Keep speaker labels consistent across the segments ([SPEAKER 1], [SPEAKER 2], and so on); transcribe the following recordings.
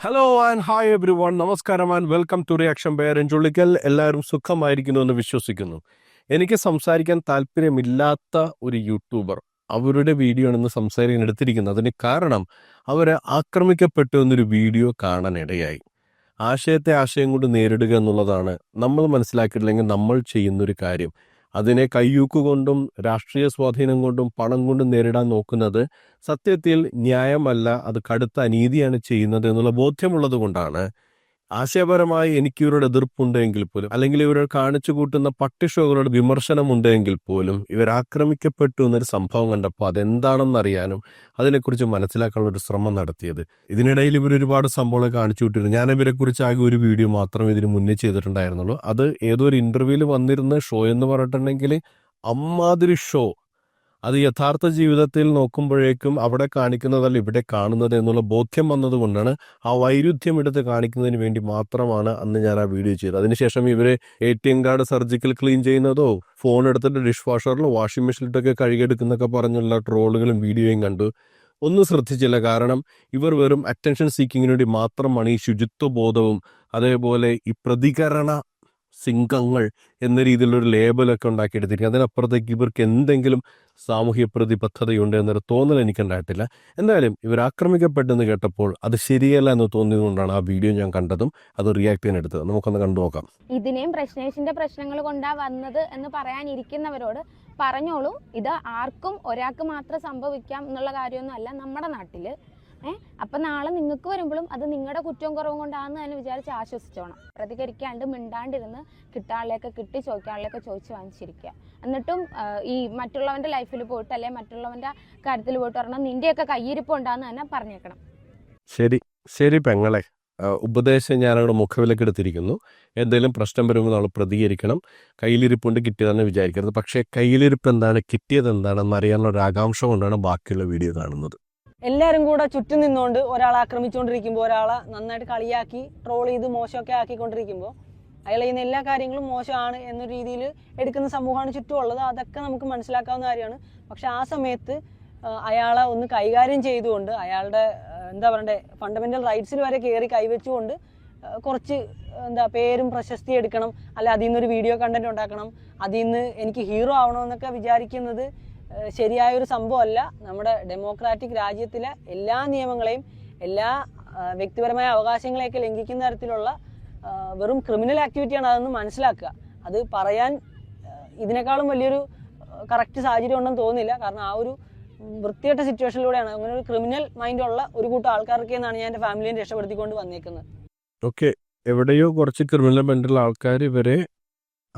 [SPEAKER 1] Hello and hi everyone, നമസ്കാരം and welcome to reaction by Ranjullikkal. എല്ലാവരും സുഖമായിരിക്കുന്നു എന്ന് വിശ്വസിക്കുന്നു. എനിക്ക് സംസാരിക്കാൻ താല്പര്യമില്ലാത്ത ഒരു യൂട്യൂബർ അവരുടെ വീഡിയോ ആണെന്ന് സംസാരിക്കാൻ എടുത്തിരിക്കുന്നത്. അതിന് കാരണം അവർ ആക്രമിക്കപ്പെട്ടു എന്നൊരു വീഡിയോ കാണാനിടയായി. ആശയത്തെ ആശയം കൊണ്ട് നേരിടുക എന്നുള്ളതാണ് നമ്മൾ മനസ്സിലാക്കിയിട്ടില്ലെങ്കിൽ നമ്മൾ ചെയ്യുന്നൊരു കാര്യം. അതിനെ കയ്യൂക്കുകൊണ്ടും രാഷ്ട്രീയ സ്വാധീനം കൊണ്ടും പണം കൊണ്ടും നേരിടാൻ നോക്കുന്നത് സത്യത്തിൽ ന്യായമല്ല, അത് കടുത്ത അനീതിയാണ് ചെയ്യുന്നത് എന്നുള്ള ബോധ്യമുള്ളത് കൊണ്ടാണ് ആശയപരമായി എനിക്ക് ഇവരുടെ എതിർപ്പുണ്ടെങ്കിൽ പോലും, അല്ലെങ്കിൽ ഇവർ കാണിച്ചു കൂട്ടുന്ന പട്ടിഷോകളുടെ വിമർശനമുണ്ടെങ്കിൽ പോലും, ഇവർ ആക്രമിക്കപ്പെട്ടു എന്നൊരു സംഭവം കണ്ടപ്പോൾ അതെന്താണെന്നറിയാനും അതിനെക്കുറിച്ച് മനസ്സിലാക്കാനുള്ള ഒരു ശ്രമം നടത്തിയത്. ഇതിനിടയിൽ ഇവർ ഒരുപാട് സംഭവങ്ങൾ കാണിച്ചു വിട്ടിരുന്നു. ഞാൻ ഇവരെക്കുറിച്ച് ആകെ ഒരു വീഡിയോ മാത്രമേ ഇതിന് മുന്നേ ചെയ്തിട്ടുണ്ടായിരുന്നുള്ളൂ. അത് ഏതോ ഒരു ഇന്റർവ്യൂവിൽ വന്നിരുന്ന ഷോ എന്ന് പറഞ്ഞിട്ടുണ്ടെങ്കിൽ അമ്മാതിരി ഷോ. അത് യഥാർത്ഥ ജീവിതത്തിൽ നോക്കുമ്പോഴേക്കും അവിടെ കാണിക്കുന്നതല്ല ഇവിടെ കാണുന്നത് എന്നുള്ള ബോധ്യം വന്നതുകൊണ്ടാണ് ആ വൈരുദ്ധ്യം എടുത്ത് കാണിക്കുന്നതിന് വേണ്ടി മാത്രമാണ് അന്ന് ഞാൻ ആ വീഡിയോ ചെയ്തത്. അതിനുശേഷം ഇവര് ATM കാർഡ് സർജിക്കൽ ക്ലീൻ ചെയ്യുന്നതോ ഫോൺ എടുത്തിട്ട് ഡിഷ് വാഷറിലോ വാഷിംഗ് മെഷീനിലൊക്കെ കഴുകിയെടുക്കുന്നൊക്കെ പറഞ്ഞുള്ള ട്രോളുകളും വീഡിയോയും കണ്ടു. ഒന്നും ശ്രദ്ധിച്ചില്ല. കാരണം ഇവർ വെറും അറ്റൻഷൻ സീക്കിങ്ങിന് വേണ്ടി മാത്രമാണ് ഈ ശുചിത്വ ബോധവും അതേപോലെ ഈ പ്രതികരണ സിംഗങ്ങൾ എന്ന രീതിയിലൊരു ലേബലൊക്കെ ഉണ്ടാക്കിയെടുത്തിരിക്കുക. അതിനപ്പുറത്തേക്ക് ഇവർക്ക് എന്തെങ്കിലും സാമൂഹ്യ പ്രതിബദ്ധതയുണ്ട് എന്നൊരു തോന്നൽ എനിക്കുണ്ടായിട്ടില്ല. എന്തായാലും ഇവർ ആക്രമിക്കപ്പെട്ടെന്ന് കേട്ടപ്പോൾ അത് ശരിയല്ല എന്ന് തോന്നിയതുകൊണ്ടാണ് ആ വീഡിയോ ഞാൻ കണ്ടതും അത് റിയാക്ട് ചെയ്യാൻ എടുത്തത്. നമുക്കൊന്ന് കണ്ടു നോക്കാം.
[SPEAKER 2] ഇതിനെയും പ്രശ്നേഷിന്റെ പ്രശ്നങ്ങൾ കൊണ്ടാ വന്നത് എന്ന് പറയാനിരിക്കുന്നവരോട് പറഞ്ഞോളൂ, ഇത് ആർക്കും ഒരാൾക്ക് മാത്രം സംഭവിക്കാം എന്നുള്ള കാര്യമൊന്നും അല്ല നമ്മുടെ നാട്ടില്. അപ്പൊ നാളെ നിങ്ങൾക്ക് വരുമ്പോഴും അത് നിങ്ങളുടെ കുറ്റവും കുറവും കൊണ്ടാണെന്ന് തന്നെ വിചാരിച്ച് ആശ്വസിച്ചോണം. പ്രതികരിക്കാണ്ട് മിണ്ടാണ്ടിരുന്ന് കിട്ടാളിലേക്ക് കിട്ടി ചോദിക്കാളിലേക്ക് ചോദിച്ച് വാങ്ങിച്ചിരിക്കുക. എന്നിട്ടും ഈ മറ്റുള്ളവന്റെ ലൈഫിൽ പോയിട്ട് അല്ലെ മറ്റുള്ളവന്റെ കാര്യത്തിൽ പോയിട്ട് പറഞ്ഞാൽ നിന്റെയൊക്കെ കയ്യിരിപ്പ് ഉണ്ടാന്ന് തന്നെ പറഞ്ഞേക്കണം.
[SPEAKER 1] ശരി ശരി പെങ്ങളെ, ഉപദേശം ഞാനവിടെ മുഖവിലേക്ക് എടുത്തിരിക്കുന്നു. എന്തെങ്കിലും പ്രശ്നം വരുമ്പോൾ നമ്മൾ പ്രതികരിക്കണം. കയ്യിലിരിപ്പുണ്ട് കിട്ടിയതെന്ന് വിചാരിക്കരുത്. പക്ഷേ കയ്യിലിരിപ്പ് എന്താണ്, കിട്ടിയത് എന്താണെന്ന് അറിയാനുള്ള ഒരു ആകാംക്ഷ കൊണ്ടാണ് ബാക്കിയുള്ള വീഡിയോ കാണുന്നത്.
[SPEAKER 3] എല്ലാവരും കൂടെ ചുറ്റും നിന്നുകൊണ്ട് ഒരാളെ ആക്രമിച്ചുകൊണ്ടിരിക്കുമ്പോൾ, ഒരാളെ നന്നായിട്ട് കളിയാക്കി ട്രോൾ ചെയ്ത് മോശമൊക്കെ ആക്കിക്കൊണ്ടിരിക്കുമ്പോൾ അയാൾ ചെയ്യുന്ന എല്ലാ കാര്യങ്ങളും മോശമാണ് എന്നൊരു രീതിയിൽ എടുക്കുന്ന സമൂഹമാണ് ചുറ്റുമുള്ളത്. അതൊക്കെ നമുക്ക് മനസ്സിലാക്കാവുന്ന കാര്യമാണ്. പക്ഷെ ആ സമയത്ത് അയാളെ ഒന്ന് കൈകാര്യം ചെയ്തുകൊണ്ട് അയാളുടെ എന്താ പറയണ്ടേ ഫണ്ടമെന്റൽ റൈറ്റ്സിൽ വരെ കയറി കൈവച്ചുകൊണ്ട് കുറച്ച് പേരും പ്രശസ്തി എടുക്കണം, അല്ല അതിൽ നിന്നൊരു വീഡിയോ കണ്ടന്റ് ഉണ്ടാക്കണം, അതിൽ നിന്ന് എനിക്ക് ഹീറോ ആവണമെന്നൊക്കെ വിചാരിക്കുന്നത് ശരിയായൊരു സംഭവമല്ല. നമ്മുടെ ഡെമോക്രാറ്റിക് രാജ്യത്തിലെ എല്ലാ നിയമങ്ങളെയും എല്ലാ വ്യക്തിപരമായ അവകാശങ്ങളെയൊക്കെ ലംഘിക്കുന്ന തരത്തിലുള്ള വെറും ക്രിമിനൽ ആക്ടിവിറ്റിയാണ് അതെന്ന് മനസ്സിലാക്കുക. അത് പറയാൻ ഇതിനേക്കാളും വലിയൊരു കറക്റ്റ് സാഹചര്യം ഉണ്ടെന്ന് തോന്നുന്നില്ല. കാരണം ആ ഒരു വൃത്തികെട്ട സിറ്റുവേഷനിലൂടെയാണ് അങ്ങനെ ഒരു ക്രിമിനൽ മൈൻഡുള്ള ഒരു കൂട്ടം ആൾക്കാർക്ക് എന്നാണ് ഞാൻ എൻ്റെ ഫാമിലിയെ രക്ഷപ്പെടുത്തിക്കൊണ്ട് വന്നേക്കുന്നത്.
[SPEAKER 1] ഓക്കെ, എവിടെയോ കുറച്ച് ക്രിമിനൽ മൈൻഡുള്ള ആൾക്കാർ ഇവരെ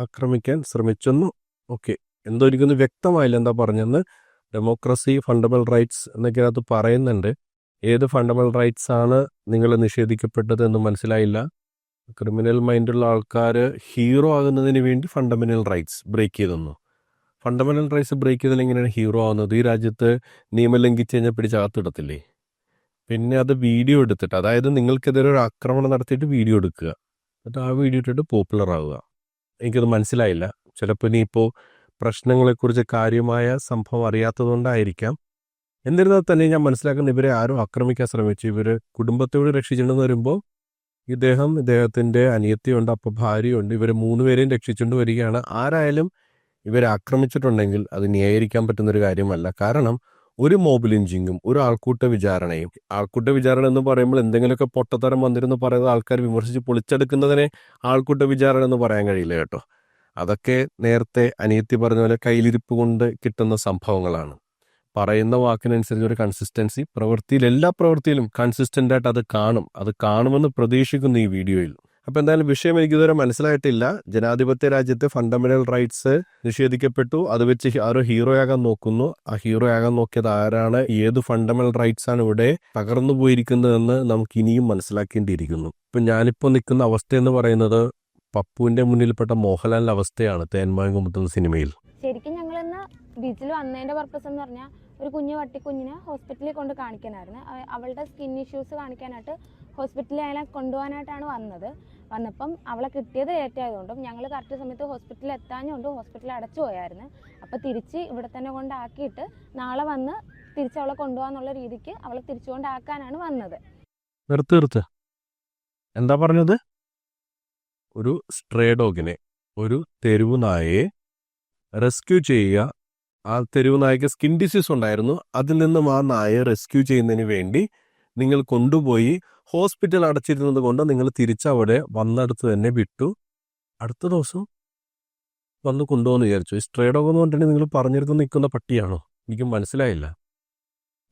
[SPEAKER 1] ആക്രമിക്കാൻ ശ്രമിച്ചെന്നു. ഓക്കെ, എന്തോ എനിക്കൊന്ന് വ്യക്തമായില്ല എന്താ പറഞ്ഞെന്ന്. ഡെമോക്രസി, ഫണ്ടമെന്റൽ റൈറ്റ്സ് എന്നൊക്കെ അത് പറയുന്നുണ്ട്. ഏത് ഫണ്ടമെന്റൽ റൈറ്റ്സ് ആണ് നിങ്ങൾ നിഷേധിക്കപ്പെട്ടത് എന്ന് മനസ്സിലായില്ല. ക്രിമിനൽ മൈൻഡുള്ള ആൾക്കാർ ഹീറോ ആകുന്നതിന് വേണ്ടി ഫണ്ടമെന്റൽ റൈറ്റ്സ് ബ്രേക്ക് ചെയ്തെന്നു. ഫണ്ടമെന്റൽ റൈറ്റ്സ് ബ്രേക്ക് ചെയ്താൽ എങ്ങനെയാണ് ഹീറോ ആവുന്നത്? ഈ രാജ്യത്ത് നിയമം ലംഘിച്ച് കഴിഞ്ഞാൽ പിടിച്ചകത്തിടത്തില്ലേ? പിന്നെ അത് വീഡിയോ എടുത്തിട്ട്, അതായത് നിങ്ങൾക്കെതിരെ ഒരു ആക്രമണം നടത്തിയിട്ട് വീഡിയോ എടുക്കുക, എന്നിട്ട് ആ വീഡിയോ ഇട്ടിട്ട് പോപ്പുലർ ആവുക. എനിക്കത് മനസ്സിലായില്ല. ചിലപ്പോൾ ഇനിയിപ്പോൾ പ്രശ്നങ്ങളെക്കുറിച്ച് കാര്യമായ സംഭവം അറിയാത്തതുകൊണ്ടായിരിക്കാം. എന്നിരുന്നാൽ തന്നെ ഞാൻ മനസ്സിലാക്കുന്ന ഇവരെ ആരും ആക്രമിക്കാൻ ശ്രമിച്ചു. ഇവർ കുടുംബത്തോട് രക്ഷിച്ചിട്ടുണ്ടെന്ന് വരുമ്പോൾ ഇദ്ദേഹത്തിൻ്റെ അനിയത്തിയുണ്ട്, അപ്പോൾ ഭാര്യയുണ്ട്, ഇവർ 3 പേരെയും രക്ഷിച്ചുകൊണ്ട് വരികയാണ്. ആരായാലും ഇവരെ ആക്രമിച്ചിട്ടുണ്ടെങ്കിൽ അത് ന്യായീകരിക്കാൻ പറ്റുന്നൊരു കാര്യമല്ല. കാരണം ഒരു മോബ് ലിഞ്ചിങ്ങും ഒരു ആൾക്കൂട്ട വിചാരണ എന്ന് പറയുമ്പോൾ എന്തെങ്കിലുമൊക്കെ പൊട്ടത്തരം വന്നിരുന്ന് പറയുന്ന ആൾക്കാർ വിമർശിച്ച് പൊളിച്ചെടുക്കുന്നതിനെ ആൾക്കൂട്ട വിചാരണ എന്ന് പറയാൻ കഴിയില്ല കേട്ടോ. അതൊക്കെ നേരത്തെ അനിയത്തി പറഞ്ഞ പോലെ കയ്യിലിരിപ്പ് കൊണ്ട് കിട്ടുന്ന സംഭവങ്ങളാണ്. പറയുന്ന വാക്കിനനുസരിച്ച് ഒരു കൺസിസ്റ്റൻസി, എല്ലാ പ്രവൃത്തിയിലും കൺസിസ്റ്റന്റ് ആയിട്ട് അത് കാണുമെന്ന് പ്രതീക്ഷിക്കുന്നു ഈ വീഡിയോയിൽ. അപ്പൊ എന്തായാലും വിഷയം എനിക്ക് ഇതുവരെ മനസ്സിലായിട്ടില്ല. ജനാധിപത്യ രാജ്യത്തെ ഫണ്ടമെന്റൽ റൈറ്റ്സ് നിഷേധിക്കപ്പെട്ടു, അത് വെച്ച് ആരോ ഹീറോ ആകാൻ നോക്കുന്നു. ആ ഹീറോ ആകാൻ നോക്കിയത് ആരാണ്, ഏത് ഫണ്ടമെന്റൽ റൈറ്റ്സ് ആണ് ഇവിടെ തകർന്നു പോയിരിക്കുന്നതെന്ന് നമുക്ക് ഇനിയും മനസ്സിലാക്കേണ്ടിയിരിക്കുന്നു. ഇപ്പൊ ഞാനിപ്പോ നിൽക്കുന്ന അവസ്ഥ എന്ന് പറയുന്നത് പപ്പുവിന്റെ മുന്നിൽപ്പെട്ട മോഹൻലാലിന്റെ അവസ്ഥയാണ് തേന്മാവിൻ കൊമ്പത്ത് സിനിമയിൽ.
[SPEAKER 2] ശരിക്കും ഞങ്ങൾ ഇന്ന് ബീച്ചിൽ വന്നതിന്റെ പർപ്പസ് എന്ന് പറഞ്ഞാൽ ഒരു കുഞ്ഞു പട്ടിക്കുഞ്ഞിനെ ഹോസ്പിറ്റലിൽ കൊണ്ട് കാണിക്കാനായിരുന്നു. അവളുടെ സ്കിൻ ഇഷ്യൂസ് കാണിക്കാനായിട്ട് ഹോസ്പിറ്റലിൽ അയാളെ കൊണ്ടുപോകാനായിട്ടാണ് വന്നപ്പം അവളെ കിട്ടിയത് ലേറ്റ് ആയതുകൊണ്ടും ഞങ്ങൾ കറക്റ്റ് സമയത്ത് ഹോസ്പിറ്റലിൽ എത്താഞ്ഞുകൊണ്ടും ഹോസ്പിറ്റലിൽ അടച്ചു പോയായിരുന്നു. അപ്പോൾ തിരിച്ച് ഇവിടെ തന്നെ കൊണ്ടാക്കിയിട്ട് നാളെ വന്ന് തിരിച്ച് അവളെ കൊണ്ടുപോകാന്നുള്ള രീതിക്ക് അവളെ തിരിച്ചുകൊണ്ടാക്കാനാണ് വന്നത്.
[SPEAKER 1] എന്താ പറഞ്ഞത്? ഒരു സ്ട്രേ ഡോഗിനെ, ഒരു തെരുവു നായയെ റെസ്ക്യൂ ചെയ്യുക. ആ തെരുവു നായക്ക് സ്കിൻ ഡിസീസ് ഉണ്ടായിരുന്നു. അതിൽ നിന്നും ആ നായയെ റെസ്ക്യൂ ചെയ്യുന്നതിന് വേണ്ടി നിങ്ങൾ കൊണ്ടുപോയി ഹോസ്പിറ്റൽ അടച്ചിരുന്നത് കൊണ്ട് നിങ്ങൾ തിരിച്ചവിടെ വന്നടുത്ത് തന്നെ വിട്ടു. അടുത്ത ദിവസം വന്ന് കൊണ്ടുപോകുന്നു വിചാരിച്ചു. ഈ സ്ട്രേ ഡോഗ് എന്ന് പറഞ്ഞിട്ടുണ്ടെങ്കിൽ നിങ്ങൾ പറഞ്ഞിരുന്ന് നിൽക്കുന്ന പട്ടിയാണോ? എനിക്ക് മനസ്സിലായില്ല.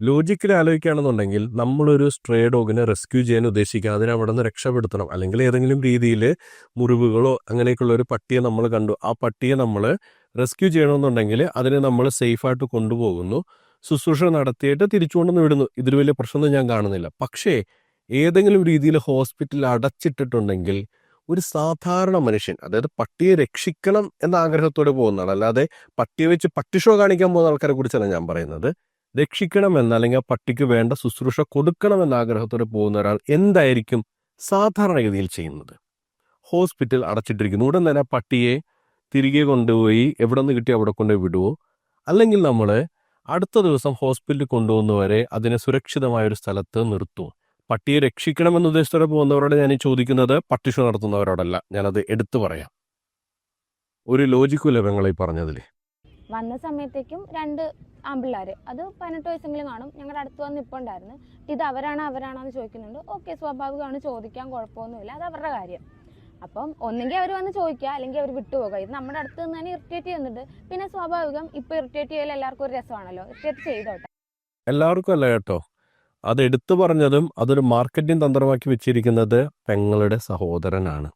[SPEAKER 1] ലോജിക്കലി ആലോചിക്കുകയാണെന്നുണ്ടെങ്കിൽ നമ്മളൊരു സ്ട്രേ ഡോഗിനെ റെസ്ക്യൂ ചെയ്യാൻ ഉദ്ദേശിക്കുക, അതിനെ അവിടെ നിന്ന് രക്ഷപ്പെടുത്തണം. അല്ലെങ്കിൽ ഏതെങ്കിലും രീതിയിൽ മുറിവുകളോ അങ്ങനെയൊക്കെയുള്ള ഒരു പട്ടിയെ നമ്മൾ കണ്ടു, ആ പട്ടിയെ നമ്മൾ റെസ്ക്യൂ ചെയ്യണമെന്നുണ്ടെങ്കിൽ അതിനെ നമ്മൾ സേഫായിട്ട് കൊണ്ടുപോകുന്നു, ശുശ്രൂഷ നടത്തിയിട്ട് തിരിച്ചു കൊണ്ടുവന്ന് വിടുന്നു. ഇതിൽ വലിയ പ്രശ്നമൊന്നും ഞാൻ കാണുന്നില്ല. പക്ഷേ ഏതെങ്കിലും രീതിയിൽ ഹോസ്പിറ്റലിൽ അടച്ചിട്ടിട്ടുണ്ടെങ്കിൽ ഒരു സാധാരണ മനുഷ്യൻ, അതായത് പട്ടിയെ രക്ഷിക്കണം എന്ന ആഗ്രഹത്തോടെ പോകുന്നതാണ്, അല്ലാതെ പട്ടിയെ വെച്ച് പട്ടി ഷോ കാണിക്കാൻ പോകുന്ന ആൾക്കാരെ കുറിച്ചല്ല ഞാൻ പറയുന്നത്. രക്ഷിക്കണമെന്ന് അല്ലെങ്കിൽ ആ പട്ടിക്ക് വേണ്ട ശുശ്രൂഷ കൊടുക്കണമെന്ന ആഗ്രഹത്തോടെ പോകുന്ന ഒരാൾ എന്തായിരിക്കും സാധാരണഗതിയിൽ ചെയ്യുന്നത്? ഹോസ്പിറ്റൽ അടച്ചിട്ടിരിക്കുന്നു, ഉടൻ തന്നെ ആ പട്ടിയെ തിരികെ കൊണ്ടുപോയി എവിടെ നിന്ന് കിട്ടി അവിടെ കൊണ്ടുപോയി വിടുവോ, അല്ലെങ്കിൽ നമ്മൾ അടുത്ത ദിവസം ഹോസ്പിറ്റലിൽ കൊണ്ടുപോകുന്നവരെ അതിനെ സുരക്ഷിതമായ ഒരു സ്ഥലത്ത് നിർത്തുമോ? പട്ടിയെ രക്ഷിക്കണമെന്ന ഉദ്ദേശത്തോടെ പോകുന്നവരോട് ഞാൻ ഈ ചോദിക്കുന്നത് പട്ടി ഷോ നടത്തുന്നവരോടല്ല, ഞാനത് എടുത്തു പറയാം. ഒരു ലോജിക്കുമില്ല പെങ്ങളെ ഈ പറഞ്ഞതിൽ.
[SPEAKER 2] വന്ന സമയത്തേക്കും 2 ആമ്പിള്ളേർ, അത് 18 വയസ്സെങ്കിലും കാണും, ഞങ്ങളുടെ അടുത്ത് വന്ന് ഇപ്പോൾ ഉണ്ടായിരുന്നു. ഇത് അവരാണോ എന്ന് ചോദിക്കുന്നുണ്ട്. ഓക്കെ, സ്വാഭാവികമാണ്, ചോദിക്കാൻ കുഴപ്പമൊന്നുമില്ല, അത് അവരുടെ കാര്യം. അപ്പം ഒന്നെങ്കിൽ അവർ വന്ന് ചോദിക്കുക, അല്ലെങ്കിൽ അവർ വിട്ടുപോകുക. ഇത് നമ്മുടെ അടുത്ത് നിന്ന് തന്നെ ഇറിറ്റേറ്റ് ചെയ്യുന്നുണ്ട്. പിന്നെ സ്വാഭാവികം, ഇപ്പോൾ ഇറിറ്റേറ്റ് ചെയ്യൽ എല്ലാവർക്കും ഒരു രസമാണല്ലോ, ഇറിറ്റേറ്റ് ചെയ്തോട്ടെ.
[SPEAKER 1] എല്ലാവർക്കും അല്ല കേട്ടോ, അത് എടുത്തു പറഞ്ഞതും അതൊരു മാർക്കറ്റിംഗ് തന്ത്രമാക്കി വെച്ചിരിക്കുന്നത് പെങ്ങളുടെ സഹോദരനാണ്.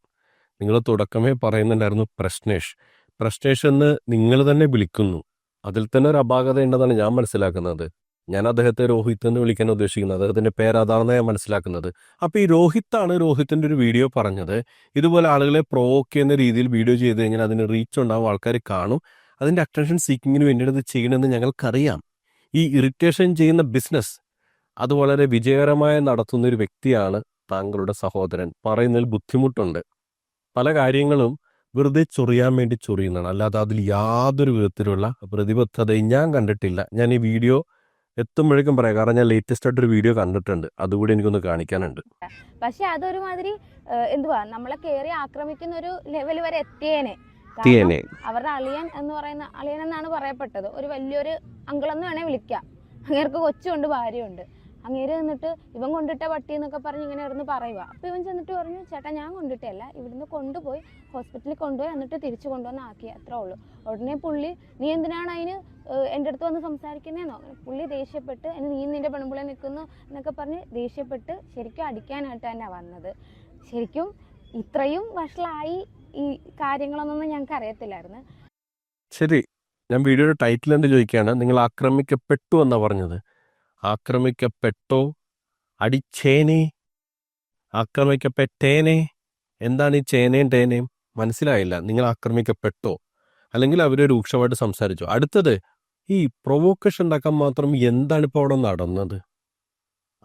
[SPEAKER 1] നിങ്ങൾ തുടക്കമേ പറയുന്നുണ്ടായിരുന്നു പ്രശ്നേഷ് എന്ന് നിങ്ങൾ തന്നെ വിളിക്കുന്നു. അതിൽ തന്നെ ഒരു അപാകത ഉണ്ടെന്നാണ് ഞാൻ മനസ്സിലാക്കുന്നത്. ഞാൻ അദ്ദേഹത്തെ രോഹിത് എന്ന് വിളിക്കാൻ ഉദ്ദേശിക്കുന്നത്, അദ്ദേഹത്തിന്റെ പേര് അതാണെന്ന് ഞാൻ മനസ്സിലാക്കുന്നത്. അപ്പോൾ ഈ രോഹിത്തിന്റെ ഒരു വീഡിയോ പറഞ്ഞത്, ഇതുപോലെ ആളുകളെ പ്രൊവോക്ക് ചെയ്യുന്ന രീതിയിൽ വീഡിയോ ചെയ്ത് കഴിഞ്ഞാൽ അതിന് റീച്ച് ഉണ്ടാവും, ആൾക്കാർ കാണും, അതിന്റെ അറ്റൻഷൻ സീക്കിങ്ങിന് വേണ്ടിയിട്ട് ഇത് ചെയ്യണമെന്ന് ഞങ്ങൾക്കറിയാം. ഈ ഇറിറ്റേഷൻ ചെയ്യുന്ന ബിസിനസ് അത് വളരെ വിജയകരമായി നടത്തുന്ന ഒരു വ്യക്തിയാണ് താങ്കളുടെ സഹോദരൻ. പറയുന്നതിൽ ബുദ്ധിമുട്ടുണ്ട്. പല കാര്യങ്ങളും വെറുതെ ചൊറിയാൻ വേണ്ടി ചൊറിയുന്നതാണ്, അല്ലാതെ അതിൽ യാതൊരു വിധത്തിലുള്ള പ്രതിബദ്ധതയും ഞാൻ കണ്ടിട്ടില്ല. ഞാൻ ഈ വീഡിയോ എത്തുമ്പോഴേക്കും പറയാം, കാരണം ഞാൻ ലേറ്റസ്റ്റ് ആയിട്ടൊരു വീഡിയോ കണ്ടിട്ടുണ്ട്, അതുകൂടി എനിക്കൊന്ന് കാണിക്കാനുണ്ട്.
[SPEAKER 2] പക്ഷെ അതൊരു മാതിരി എന്തുവാ, നമ്മളെ കയറി ആക്രമിക്കുന്ന ഒരു ലെവൽ വരെ എത്തിയേനെ. അവരുടെ അളിയൻ എന്ന് പറയുന്ന, അളിയൻ എന്നാണ് പറയപ്പെട്ടത്, ഒരു വലിയൊരു അങ്കിളെന്ന് വേണേൽ വിളിക്കാം. അങ്ങേർക്ക് കൊച്ചുണ്ട്, ഭാര്യയുണ്ട്. അങ്ങേര് നിന്നിട്ട് ഇവൻ കൊണ്ടിട്ട പട്ടി എന്നൊക്കെ പറഞ്ഞ് ഇങ്ങനെ ഇവിടുന്ന് പറയുക. അപ്പോൾ ഇവൻ ചെന്നിട്ട് പറഞ്ഞു, ചേട്ടാ ഞാൻ കൊണ്ടിട്ടല്ല, ഇവിടുന്ന് കൊണ്ടുപോയി ഹോസ്പിറ്റലിൽ കൊണ്ടുപോയി എന്നിട്ട് തിരിച്ചു കൊണ്ടുവന്ന് ആക്കി, അത്രേ ഉള്ളൂ. ഉടനെ പുള്ളി, നീ എന്തിനാണ് അതിന് എൻ്റെ അടുത്ത് വന്ന് സംസാരിക്കുന്നതെന്നോ, പുള്ളി ദേഷ്യപ്പെട്ട്, നീ നിൻ്റെ പെൺപിള്ളെ നിൽക്കുന്നു എന്നൊക്കെ പറഞ്ഞ് ദേഷ്യപ്പെട്ട് ശരിക്കും അടിക്കാനായിട്ട് തന്നെ വന്നത്. ശരിക്കും ഇത്രയും വഷളായി ഈ കാര്യങ്ങളൊന്നും ഞങ്ങൾക്ക് അറിയത്തില്ലായിരുന്നു.
[SPEAKER 1] ശരി, ഞാൻ വീഡിയോയുടെ ടൈറ്റിൽ എന്ത് ചോദിക്കുകയാണ്, നിങ്ങൾ ആക്രമിക്കപ്പെട്ടു എന്നാണ് പറഞ്ഞത്. ആക്രമിക്കപ്പെട്ടോ, അടിച്ചേനെ, ആക്രമിക്കപ്പെട്ടേനെ? എന്താണ് ഈ ചേനയും ടേനയും? മനസ്സിലായില്ല. നിങ്ങൾ ആക്രമിക്കപ്പെട്ടോ, അല്ലെങ്കിൽ അവർ രൂക്ഷമായിട്ട് സംസാരിച്ചോ? അടുത്തത്, ഈ പ്രൊവോക്കേഷൻ ഉണ്ടാക്കാൻ മാത്രം എന്താണ് ഇപ്പോൾ അവിടെ നടന്നത്?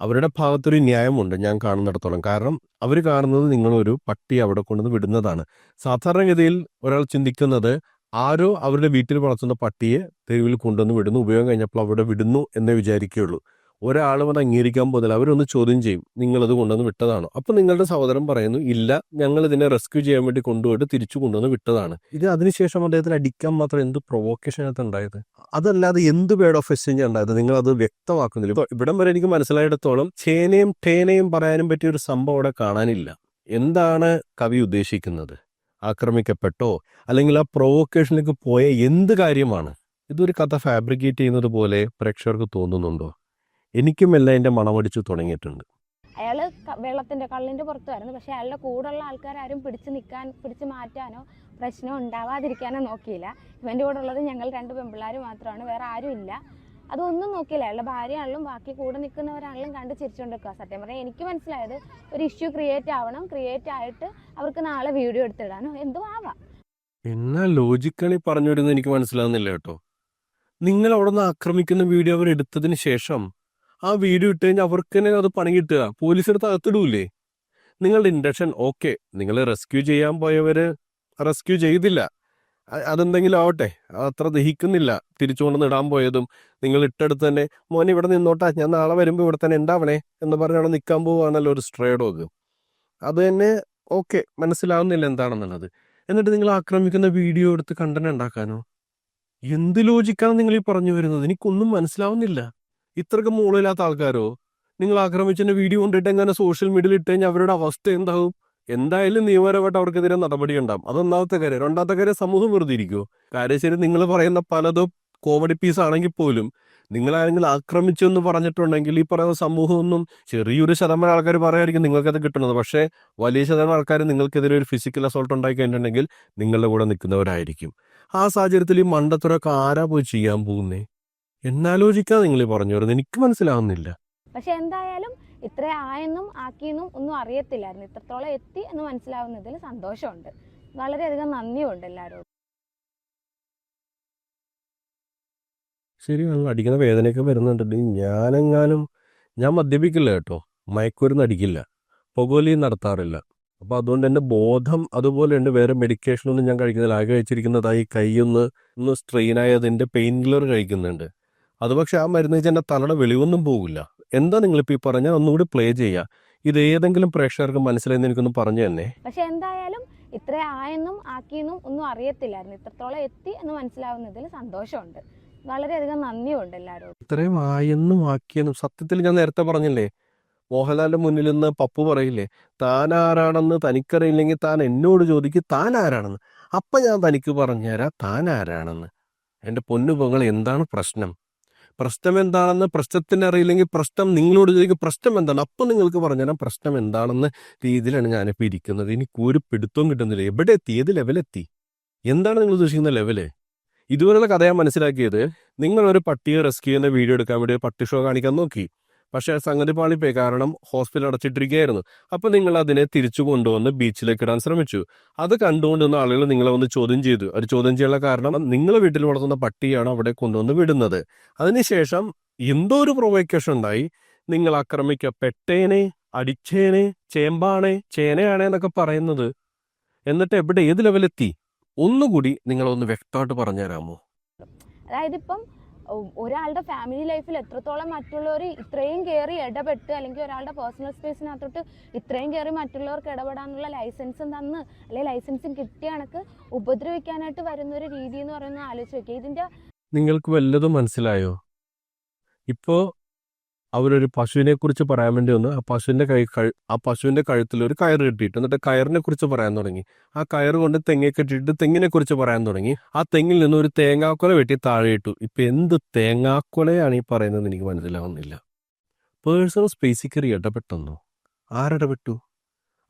[SPEAKER 1] അവരുടെ ഭാഗത്തൊരു ന്യായമുണ്ട് ഞാൻ കാണുന്നിടത്തോളം. കാരണം അവർ കാണുന്നത് നിങ്ങളൊരു പട്ടി അവിടെ കൊണ്ടുവന്ന് വിടുന്നതാണ്. സാധാരണഗതിയിൽ ഒരാൾ ചിന്തിക്കുന്നത്, ആരോ അവരുടെ വീട്ടിൽ വളർത്തുന്ന പട്ടിയെ തെരുവിൽ കൊണ്ടുവന്ന് വിടുന്നു, ഉപയോഗം കഴിഞ്ഞപ്പോൾ അവിടെ വിടുന്നു എന്നേ വിചാരിക്കുകയുള്ളൂ. ഒരാളും അത് അംഗീകരിക്കാൻ പോകുന്നില്ല. അവരൊന്ന് ചോദ്യം ചെയ്യും, നിങ്ങളത് കൊണ്ടുവന്ന് വിട്ടതാണോ? അപ്പം നിങ്ങളുടെ സഹോദരൻ പറയുന്നു, ഇല്ല, ഞങ്ങൾ ഇതിനെ റെസ്ക്യൂ ചെയ്യാൻ വേണ്ടി കൊണ്ടുപോയിട്ട് തിരിച്ചു കൊണ്ടുവന്ന് വിട്ടതാണ്. ഇത് അതിനുശേഷം അദ്ദേഹത്തിന് അടിക്കാൻ മാത്രം എന്ത് പ്രൊവോക്കേഷനകത്ത് ഉണ്ടായത്? അതല്ലാതെ എന്ത് വേർഡ് ഓഫ് എക്സ്ചേഞ്ച് ഉണ്ടായത്? നിങ്ങളത് വ്യക്തമാക്കുന്നില്ല. ഇപ്പോൾ ഇവിടം വരെ എനിക്ക് മനസ്സിലായിടത്തോളം ചേനയും ടേനയും പറയാനും പറ്റിയ ഒരു സംഭവം അവിടെ കാണാനില്ല. എന്താണ് കവി ഉദ്ദേശിക്കുന്നത്? ആക്രമിക്കപ്പെട്ടോ, അല്ലെങ്കിൽ ആ പ്രൊവോക്കേഷനിലേക്ക് പോയ എന്ത് കാര്യമാണ്? ഇതൊരു കഥ ഫാബ്രിക്കേറ്റ് ചെയ്യുന്നത് പോലെ പ്രേക്ഷകർക്ക് തോന്നുന്നുണ്ടോ? എനിക്കും എല്ലാം എൻ്റെ മണമടിച്ചു തുടങ്ങിയിട്ടുണ്ട്.
[SPEAKER 2] അയാൾ കള്ളിൻ്റെ പുറത്തുമായിരുന്നു. പക്ഷെ അയാളുടെ കൂടെയുള്ള ആൾക്കാരും പിടിച്ചു മാറ്റാനോ പ്രശ്നം ഉണ്ടാവാതിരിക്കാനോ നോക്കിയില്ല. ഇവൻ്റെ കൂടെ ഉള്ളത് ഞങ്ങൾ 2 പെൺപിള്ളേർ മാത്രമാണ്, വേറെ ആരും ഇല്ല. അതൊന്നും നോക്കിയില്ല. അയാളുടെ ഭാര്യയാണെങ്കിലും ബാക്കി കൂടെ നിൽക്കുന്നവരാണെങ്കിലും കണ്ട് ചിരിച്ചുകൊണ്ടിരിക്കുക. സത്യം പറഞ്ഞാൽ എനിക്ക് മനസ്സിലായത്, ഒരു ഇഷ്യൂ ക്രിയേറ്റ് ആവണം, ക്രിയേറ്റ് ആയിട്ട് അവർക്ക് നാളെ വീഡിയോ എടുത്തിടാനോ എന്തോ ആവാം.
[SPEAKER 1] പിന്നെ ലോജിക്കലി പറഞ്ഞു വരുന്നത് എനിക്ക് മനസ്സിലാകുന്നില്ല കേട്ടോ. നിങ്ങൾ അവിടെ നിന്ന് ആക്രമിക്കുന്ന വീഡിയോ അവർ എടുത്തതിന് ശേഷം ആ വീഡിയോ ഇട്ട് കഴിഞ്ഞാൽ അവർക്ക് തന്നെ അത് പണി കിട്ടുക, പോലീസെടുത്ത് അകത്തിടൂലേ? നിങ്ങളുടെ ഇൻറ്റൻഷൻ ഓക്കെ, നിങ്ങൾ റെസ്ക്യൂ ചെയ്യാൻ പോയവർ റെസ്ക്യൂ ചെയ്തില്ല, അതെന്തെങ്കിലും ആവട്ടെ, അത്ര ദഹിക്കുന്നില്ല. തിരിച്ചു കൊണ്ടുവന്ന് ഇടാൻ പോയതും നിങ്ങൾ ഇട്ടെടുത്ത് തന്നെ, മോനെ ഇവിടെ നിന്നോട്ടാ, ഞാൻ നാളെ വരുമ്പോൾ ഇവിടെ തന്നെ ഉണ്ടാവണേ എന്ന് പറഞ്ഞ് അവിടെ നിൽക്കാൻ പോവുകയാണല്ലോ ഒരു സ്ട്രേ ഡോഗ്. അത് തന്നെ ഓക്കെ, മനസ്സിലാവുന്നില്ല എന്താണെന്നുള്ളത്. എന്നിട്ട് നിങ്ങൾ ആക്രമിക്കുന്ന വീഡിയോ എടുത്ത് കണ്ടന്റ് ഉണ്ടാക്കാനോ? എന്ത് ലോജിക്കാണ് നിങ്ങൾ ഈ പറഞ്ഞു വരുന്നത്? എനിക്കൊന്നും മനസ്സിലാവുന്നില്ല. ഇത്രയ്ക്ക് മൂളില്ലാത്ത ആൾക്കാരോ നിങ്ങൾ ആക്രമിച്ചതിന്റെ വീഡിയോ കൊണ്ടിട്ട് എങ്ങനെ സോഷ്യൽ മീഡിയയിൽ ഇട്ട് കഴിഞ്ഞാൽ അവരുടെ അവസ്ഥ എന്താവും? എന്തായാലും നിയമപരമായിട്ട് അവർക്കെതിരെ നടപടി ഉണ്ടാവും. അതൊന്നാമത്തെ കാര്യം. രണ്ടാമത്തെ കാര്യം, സമൂഹം വെറുതെ ഇരിക്കുമോ? കാര്യം ശരി, നിങ്ങൾ പറയുന്ന പലതും കോമഡി പീസ് ആണെങ്കിൽ പോലും നിങ്ങളാരെങ്കിലും ആക്രമിച്ചു എന്ന് പറഞ്ഞിട്ടുണ്ടെങ്കിൽ ഈ പറയുന്ന സമൂഹമൊന്നും, ചെറിയൊരു ശതമാനം ആൾക്കാർ പറയായിരിക്കും നിങ്ങൾക്കത് കിട്ടുന്നത്. പക്ഷേ വലിയ ശതമാനം ആൾക്കാർ നിങ്ങൾക്കെതിരെ ഒരു ഫിസിക്കൽ അസോൾട്ട് ഉണ്ടായി കഴിഞ്ഞിട്ടുണ്ടെങ്കിൽ നിങ്ങളുടെ കൂടെ നിൽക്കുന്നവരായിരിക്കും. ആ സാഹചര്യത്തിൽ ഈ മണ്ടത്തരമൊക്കെ ആരാ പോയി ചെയ്യാൻ പോകുന്നേ? എന്നാലോചിക്കാതെ നിങ്ങൾ പറഞ്ഞു വരുന്നത് എനിക്ക് മനസ്സിലാവുന്നില്ല.
[SPEAKER 2] പക്ഷെ എന്തായാലും ഇത്ര ആയെന്നും ആക്കിയെന്നും ഒന്നും അറിയത്തില്ലായിരുന്നു. ഇത്രത്തോളം എത്തി എന്ന് മനസ്സിലാവുന്നതിൽ സന്തോഷമുണ്ട്. വളരെയധികം നന്ദിയുണ്ട് എല്ലാവരോടും.
[SPEAKER 1] ശരിയാണല്ലോ, അടിക്കുന്ന വേദനയൊക്കെ വരുന്നുണ്ട്. ഞാൻ മദ്യപിക്കില്ല കേട്ടോ, മയക്കുമരുന്ന് അടിക്കില്ല, പുകവലിയും നടത്താറില്ല. അപ്പോൾ അതുകൊണ്ട് എൻ്റെ ബോധം അതുപോലെ ഉണ്ട്. വേറെ മെഡിക്കേഷനൊന്നും ഞാൻ കഴിക്കുന്നില്ല. ആകെ കഴിച്ചിരിക്കുന്നതായി കൈയൊന്ന് സ്ട്രെയിൻ ആയതിൻ്റെ പെയിൻ കില്ലർ കഴിക്കുന്നുണ്ട്. അത് പക്ഷേ ആ മരുന്ന് വെച്ചാൽ എൻ്റെ തലയുടെ വെളിവൊന്നും പോകില്ല. എന്താ നിങ്ങളിപ്പോൾ ഈ പറഞ്ഞാൽ ഒന്നുകൂടി പ്ലേ ചെയ്യുക. ഇത് ഏതെങ്കിലും പ്രേക്ഷകർക്ക് മനസ്സിലായെന്ന് എനിക്കൊന്ന് പറഞ്ഞു തന്നെ.
[SPEAKER 2] പക്ഷെ എന്തായാലും ഇത്ര ആയെന്നും ആക്കിയെന്നും ഒന്നും അറിയത്തില്ലായിരുന്നു. ഇത്രത്തോളം എത്തി എന്ന് മനസ്സിലാവുന്നതിൽ സന്തോഷമുണ്ട്. വളരെയധികം നന്ദിയുണ്ട് എല്ലാവരോടും.
[SPEAKER 1] ഇത്രയും ആയെന്നും ആക്കിയെന്നും സത്യത്തിൽ ഞാൻ നേരത്തെ പറഞ്ഞില്ലേ, മോഹൻലാലിന്റെ മുന്നിൽ നിന്ന് പപ്പു പറയില്ലേ, താൻ ആരാണെന്ന് തനിക്കറിയില്ലെങ്കിൽ താൻ എന്നോട് ചോദിക്കും താൻ ആരാണെന്ന്, അപ്പം ഞാൻ തനിക്ക് പറഞ്ഞുതരാം താൻ ആരാണെന്ന്. എൻ്റെ പൊന്നു പൊങ്ങൾ, എന്താണ് പ്രശ്നം? പ്രശ്നം എന്താണെന്ന് പ്രശ്നത്തിന് അറിയില്ലെങ്കിൽ പ്രശ്നം നിങ്ങളോട് ചോദിക്കും പ്രശ്നം എന്താണ്, അപ്പം നിങ്ങൾക്ക് പറഞ്ഞുതരാം പ്രശ്നം എന്താണെന്ന് രീതിയിലാണ് ഞാനിപ്പോൾ ഇരിക്കുന്നത്. എനിക്ക് ഒരു പിടുത്തവും കിട്ടുന്നില്ല. എവിടെ എത്തി? ഏത് ലെവലെത്തി? എന്താണ് നിങ്ങൾ ഉദ്ദേശിക്കുന്ന ലെവല്? ഇതുവരെയുള്ള കഥ ഞാൻ മനസ്സിലാക്കിയത്, നിങ്ങളൊരു പട്ടിയെ റെസ്ക്യൂ ചെയ്യുന്ന വീഡിയോ എടുക്കാൻ വേണ്ടി പട്ടി ഷോ കാണിക്കാൻ നോക്കി. പക്ഷേ സംഗതി പാളിപ്പോയി. കാരണം ഹോസ്പിറ്റൽ അടച്ചിട്ടിരിക്കുകയായിരുന്നു. അപ്പോൾ നിങ്ങൾ അതിനെ തിരിച്ചു കൊണ്ടുവന്ന് ബീച്ചിലേക്ക് ഇടാൻ ശ്രമിച്ചു. അത് കണ്ടുകൊണ്ടുവന്ന ആളുകൾ നിങ്ങളെ ഒന്ന് ചോദ്യം ചെയ്തു. അത് ചോദ്യം ചെയ്യാനുള്ള കാരണം, നിങ്ങൾ വീട്ടിൽ വളർത്തുന്ന പട്ടിയാണ് അവിടെ കൊണ്ടുവന്ന് വിടുന്നത്. അതിനുശേഷം എന്തോ ഒരു പ്രൊവോക്കേഷൻ ഉണ്ടായി. നിങ്ങൾ ആക്രമിക്കപ്പെട്ടേനെ, അടിച്ചേനെ, ചേമ്പാണേ, ചേനയാണേ എന്നൊക്കെ പറയുന്നത്. എന്നിട്ട് എവിടെ, ഏത് ലെവലെത്തി? ഒന്നുകൂടി നിങ്ങളൊന്ന് വ്യക്തമായിട്ട് പറഞ്ഞു തരാമോ?
[SPEAKER 2] അതായത് ഇപ്പം ഒരാളുടെ ഫാമിലി ലൈഫിൽ എത്രത്തോളം മറ്റുള്ളവർ ഇത്രയും കയറി ഇടപെട്ട്, അല്ലെങ്കിൽ ഒരാളുടെ പേഴ്സണൽ സ്പേസിനകത്തോട്ട് ഇത്രയും കയറി മറ്റുള്ളവർക്ക് ഇടപെടാനുള്ള ലൈസൻസും തന്ന്, അല്ലെങ്കിൽ ലൈസൻസും കിട്ടിയ കണക്ക് ഉപദ്രവിക്കാനായിട്ട് വരുന്ന ഒരു രീതി എന്ന് പറയുന്നത് ആലോചിച്ച് നോക്കിയാൽ ഇതിന്റെ.
[SPEAKER 1] നിങ്ങൾക്ക് വല്ലതും മനസ്സിലായോ? ഇപ്പോൾ അവരൊരു പശുവിനെ കുറിച്ച് പറയാൻ വേണ്ടി വന്ന് ആ പശുവിന്റെ കഴുത്തിൽ ഒരു കയറ് കെട്ടിയിട്ട്, എന്നിട്ട് കയറിനെ കുറിച്ച് പറയാൻ തുടങ്ങി. ആ കയറ് കൊണ്ട് തെങ്ങെ കെട്ടിയിട്ട് തെങ്ങിനെ കുറിച്ച് പറയാൻ തുടങ്ങി. ആ തെങ്ങിൽ നിന്ന് ഒരു തേങ്ങാക്കൊല വെട്ടി താഴെ ഇട്ടു. ഇപ്പൊ എന്ത് തേങ്ങാക്കൊലയാണ് ഈ പറയുന്നത് എനിക്ക് മനസ്സിലാവുന്നില്ല. പേഴ്സണൽ സ്പേസിൽ കയറി ഇടപെട്ടെന്നോ? ആരിടപെട്ടു?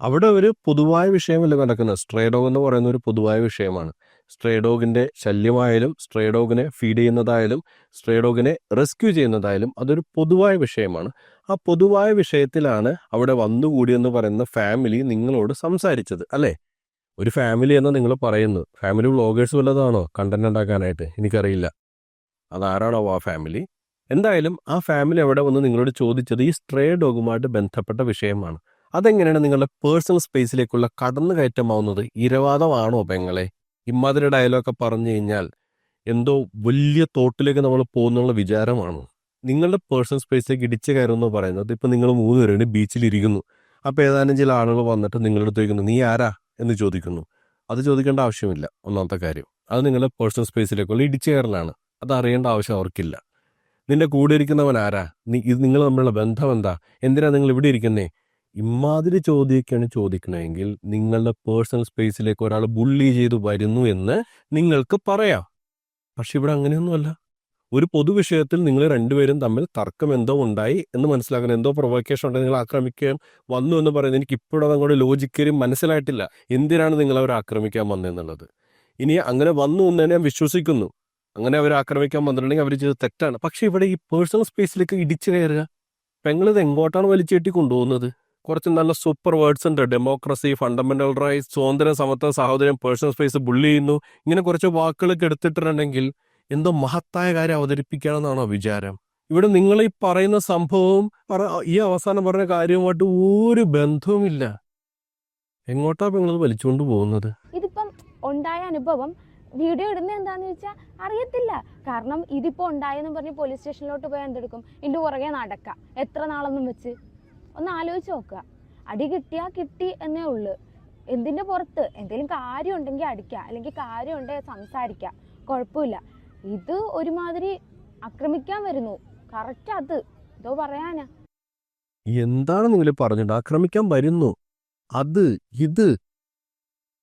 [SPEAKER 1] അവിടെ ഒരു പൊതുവായ വിഷയമല്ല നടക്കുന്നത്. സ്ട്രേ ഡോഗ് എന്ന് പറയുന്ന ഒരു പൊതുവായ വിഷയമാണ്. സ്ട്രേ ഡോഗിന്റെ ശല്യമായാലും, സ്ട്രേ ഡോഗിനെ ഫീഡ് ചെയ്യുന്നതായാലും, സ്ട്രേ ഡോഗിനെ റെസ്ക്യൂ ചെയ്യുന്നതായാലും അതൊരു പൊതുവായ വിഷയമാണ്. ആ പൊതുവായ വിഷയത്തിലാണ് അവിടെ വന്നുകൂടിയെന്ന് പറയുന്ന ഫാമിലി നിങ്ങളോട് സംസാരിച്ചത്, അല്ലേ? ഒരു ഫാമിലി എന്ന് നിങ്ങൾ പറയുന്നു. ഫാമിലി വ്ളോഗേഴ്സ് വല്ലതാണോ കണ്ടന്റ് ഉണ്ടാക്കാനായിട്ട്? എനിക്കറിയില്ല. അതാരാണോ ആ ഫാമിലി? എന്തായാലും ആ ഫാമിലി അവിടെ വന്ന് നിങ്ങളോട് ചോദിച്ചത് ഈ സ്ട്രേ ഡോഗുമായിട്ട് ബന്ധപ്പെട്ട വിഷയമാണ്. അതെങ്ങനെയാണ് നിങ്ങളുടെ പേഴ്സണൽ സ്പേസിലേക്കുള്ള കടന്നുകയറ്റമാവുന്നത്? ഇരവാദമാണോ പെങ്ങളെ? ഇമ്മാതിരി ഡയലോഗൊക്കെ പറഞ്ഞു കഴിഞ്ഞാൽ എന്തോ വലിയ തോട്ടിലേക്ക് നമ്മൾ പോകുന്നുള്ള വിചാരമാണ്. നിങ്ങളുടെ പേഴ്സണൽ സ്പേസിലേക്ക് ഇടിച്ചു കയറുമെന്ന് പറയുന്നത്, ഇപ്പം നിങ്ങൾ 3 പേരാണ് ബീച്ചിലിരിക്കുന്നു. അപ്പോൾ ഏതാനും ചില ആളുകൾ വന്നിട്ട് നിങ്ങളുടെ അടുത്ത് ചോദിക്കുന്നു നീ ആരാ എന്ന് ചോദിക്കുന്നു. അത് ചോദിക്കേണ്ട ആവശ്യമില്ല. ഒന്നാമത്തെ കാര്യം, അത് നിങ്ങളുടെ പേഴ്സണൽ സ്പേസിലേക്കുള്ള ഇടിച്ചു കയറലാണ്. അത് അറിയേണ്ട ആവശ്യം അവർക്കില്ല. നിന്റെ കൂടെ ഇരിക്കുന്നവൻ ആരാ? ഇത് നിങ്ങൾ തമ്മിലുള്ള ബന്ധം എന്താ? എന്തിനാ നിങ്ങൾ ഇവിടെ ഇരിക്കുന്നേ? ഇമാതിരി ചോദ്യമൊക്കെയാണ് ചോദിക്കണമെങ്കിൽ നിങ്ങളുടെ പേഴ്സണൽ സ്പേസിലേക്ക് ഒരാൾ ബുള്ളി ചെയ്ത് വരുന്നു എന്ന് നിങ്ങൾക്ക് പറയാം. പക്ഷെ ഇവിടെ അങ്ങനെയൊന്നുമല്ല. ഒരു പൊതുവിഷയത്തിൽ നിങ്ങൾ രണ്ടുപേരും തമ്മിൽ തർക്കം എന്തോ ഉണ്ടായി എന്ന് മനസ്സിലാക്കണം. എന്തോ പ്രൊവോക്കേഷൻ ഉണ്ടെങ്കിൽ നിങ്ങൾ ആക്രമിക്കാൻ വന്നു എന്ന് പറയുന്നത് എനിക്ക് ഇപ്പോഴും അങ്ങോട്ട് ലോജിക്കലി മനസ്സിലായിട്ടില്ല. എന്തിനാണ് നിങ്ങൾ അവർ ആക്രമിക്കാൻ വന്നതെന്നുള്ളത്. ഇനി അങ്ങനെ വന്നു എന്ന് തന്നെ ഞാൻ വിശ്വസിക്കുന്നു. അങ്ങനെ അവർ ആക്രമിക്കാൻ വന്നിട്ടുണ്ടെങ്കിൽ അവർ ചെയ്ത് തെറ്റാണ്. പക്ഷെ ഇവിടെ ഈ പേഴ്സണൽ സ്പേസിലേക്ക് ഇടിച്ചു കയറുക, പെങ്ങളിത് എങ്ങോട്ടാണ് വലിച്ചേട്ടി കൊണ്ടുപോകുന്നത്? കുറച്ച് നല്ല സൂപ്പർ വേർഡ്സ് ഉണ്ട്. ഡെമോക്രസി, ഫണ്ടമെന്റൽ റൈറ്റ്സ്, സ്വാതന്ത്ര്യം, സമത്വം, സാഹോദര്യം, പേഴ്സണൽ സ്പേസ്, ബുള്ളി ചെയ്യുന്നു, ഇങ്ങനെ കുറച്ച് വാക്കുകളൊക്കെ എടുത്തിട്ടുണ്ടെങ്കിൽ എന്തോ മഹത്തായ കാര്യം അവതരിപ്പിക്കണമെന്നാണോ വിചാരം? ഇവിടെ നിങ്ങൾ ഈ പറയുന്ന സംഭവവും ഈ അവസാനം പറഞ്ഞ കാര്യവുമായിട്ട് ഒരു ബന്ധവുമില്ല. എങ്ങോട്ടാ നിങ്ങളത് വലിച്ചുകൊണ്ട് പോകുന്നത്?
[SPEAKER 2] ഇതിപ്പം ഉണ്ടായ അനുഭവം വീഡിയോ ഇടുന്ന എന്താന്ന് ചോദിച്ചാൽ അറിയത്തില്ല. കാരണം ഇതിപ്പോൾ ഉണ്ടായെന്നും പറഞ്ഞ് പോലീസ് സ്റ്റേഷനിലോട്ട് പോയാൽ എന്തെടുക്കും? ഇതിൻ്റെ പുറകെ നടക്കാം എത്ര നാളൊന്നും വെച്ച്? ഒന്ന് ആലോചിച്ച് നോക്കുക. അടി കിട്ടിയാൽ കിട്ടി എന്നേ ഉള്ളൂ. എന്തിൻ്റെ പുറത്ത് എന്തെങ്കിലും കാര്യം ഉണ്ടെങ്കിൽ അടിക്കുക, അല്ലെങ്കിൽ കാര്യം ഉണ്ടെങ്കിൽ സംസാരിക്കുക, കുഴപ്പമില്ല. ഇത് ഒരുമാതിരി ആക്രമിക്കാൻ വരുന്നു. കറക്റ്റ് അത് എന്തോ പറയാനാ.
[SPEAKER 1] എന്താണ് നിങ്ങൾ പറഞ്ഞിട്ട് ആക്രമിക്കാൻ വരുന്നു? അത് ഇത്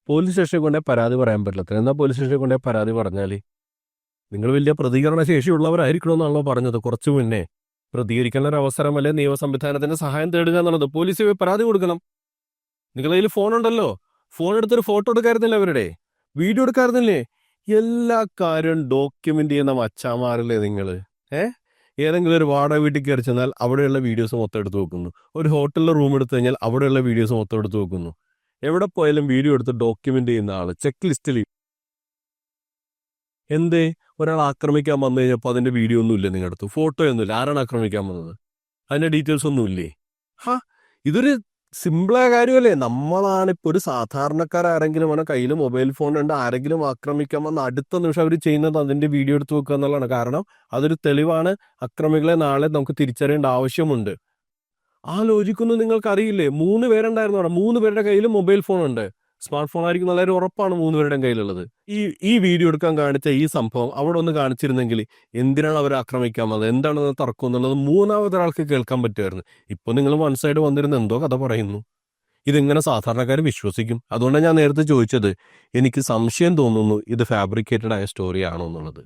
[SPEAKER 1] പോലീസ് സ്റ്റേഷനിൽ കൊണ്ടേ പരാതി പറയാൻ പറ്റില്ല. എന്നാൽ പോലീസ് സ്റ്റേഷനിൽ കൊണ്ടേ പരാതി പറഞ്ഞാൽ നിങ്ങൾ വലിയ പ്രതികരണ ശേഷിയുള്ളവരായിരിക്കണമെന്നാണല്ലോ പറഞ്ഞത് കുറച്ചു മുന്നേ. പ്രതികരിക്കാനുള്ള ഒരു അവസരമല്ലേ നിയമ സംവിധാനത്തിന്റെ സഹായം തേടുക എന്നുള്ളത്. പോലീസ് പോയി പരാതി കൊടുക്കണം. നിങ്ങളുടെ കയ്യിൽ ഫോൺ ഉണ്ടല്ലോ, ഫോൺ എടുത്തൊരു ഫോട്ടോ എടുക്കാറുന്നില്ല, അവരുടെ വീഡിയോ എടുക്കാറുന്നില്ലേ? എല്ലാ കാര്യവും ഡോക്യുമെന്റ് ചെയ്യുന്ന മച്ചാമാരല്ലേ നിങ്ങൾ? ഏതെങ്കിലും ഒരു വാടക വീട്ടിൽ കയറി ചെന്നാൽ അവിടെയുള്ള വീഡിയോസ് മൊത്തം എടുത്ത് വെക്കുന്നു. ഒരു ഹോട്ടലിൽ റൂം എടുത്തു കഴിഞ്ഞാൽ അവിടെയുള്ള വീഡിയോസ് മൊത്തം എടുത്ത് വെക്കുന്നു. എവിടെ പോയാലും വീഡിയോ എടുത്ത് ഡോക്യുമെന്റ് ചെയ്യുന്ന ആള് ചെക്ക് ലിസ്റ്റിൽ. എന്തേ ഒരാൾ ആക്രമിക്കാൻ വന്നു കഴിഞ്ഞപ്പോൾ അതിന്റെ വീഡിയോ ഒന്നും ഇല്ല, നിങ്ങളുടെ അടുത്ത് ഫോട്ടോ ഒന്നുമില്ല. ആരാണ് ആക്രമിക്കാൻ വന്നത്? അതിന്റെ ഡീറ്റെയിൽസ് ഒന്നും ഇല്ലേ? ഇതൊരു സിമ്പിളായ കാര്യമല്ലേ? നമ്മളാണിപ്പോൾ ഒരു സാധാരണക്കാരെങ്കിലും അവനെ കയ്യിൽ മൊബൈൽ ഫോൺ ഉണ്ട്, ആരെങ്കിലും ആക്രമിക്കാൻ വന്ന അടുത്ത നിമിഷം അവർ ചെയ്യുന്നത് അതിന്റെ വീഡിയോ എടുത്ത് വെക്കുക എന്നുള്ളതാണ്. കാരണം അതൊരു തെളിവാണ്. അക്രമികളെ നാളെ നമുക്ക് തിരിച്ചറിയേണ്ട ആവശ്യമുണ്ട്. ആ ലോജിക്കൊന്നും നിങ്ങൾക്ക് അറിയില്ലേ? 3 പേരുണ്ടായിരുന്നു അവിടെ. 3 പേരുടെ കയ്യിലും മൊബൈൽ ഫോൺ ഉണ്ട്. സ്മാർട്ട് ഫോൺ ആയിരിക്കും വളരെ ഉറപ്പാണ് 3 പേരുടെയും കയ്യിലുള്ളത്. ഈ വീഡിയോ എടുക്കാൻ കാണിച്ച ഈ സംഭവം അവിടെ ഒന്ന് കാണിച്ചിരുന്നെങ്കിൽ എന്തിനാണ് അവർ ആക്രമിക്കാൻ വന്നത്, എന്താണെന്ന് തർക്കം എന്നുള്ളത് മൂന്നാമതൊരാൾക്ക് കേൾക്കാൻ പറ്റുമായിരുന്നു. ഇപ്പൊ നിങ്ങൾ വൺ സൈഡ് വന്നിരുന്ന എന്തോ കഥ പറയുന്നു. ഇതെങ്ങനെ സാധാരണക്കാർ വിശ്വസിക്കും? അതുകൊണ്ടാണ് ഞാൻ നേരത്തെ ചോദിച്ചത്. എനിക്ക് സംശയം തോന്നുന്നു ഇത് ഫാബ്രിക്കേറ്റഡ് ആയ സ്റ്റോറി ആണോ എന്നുള്ളത്.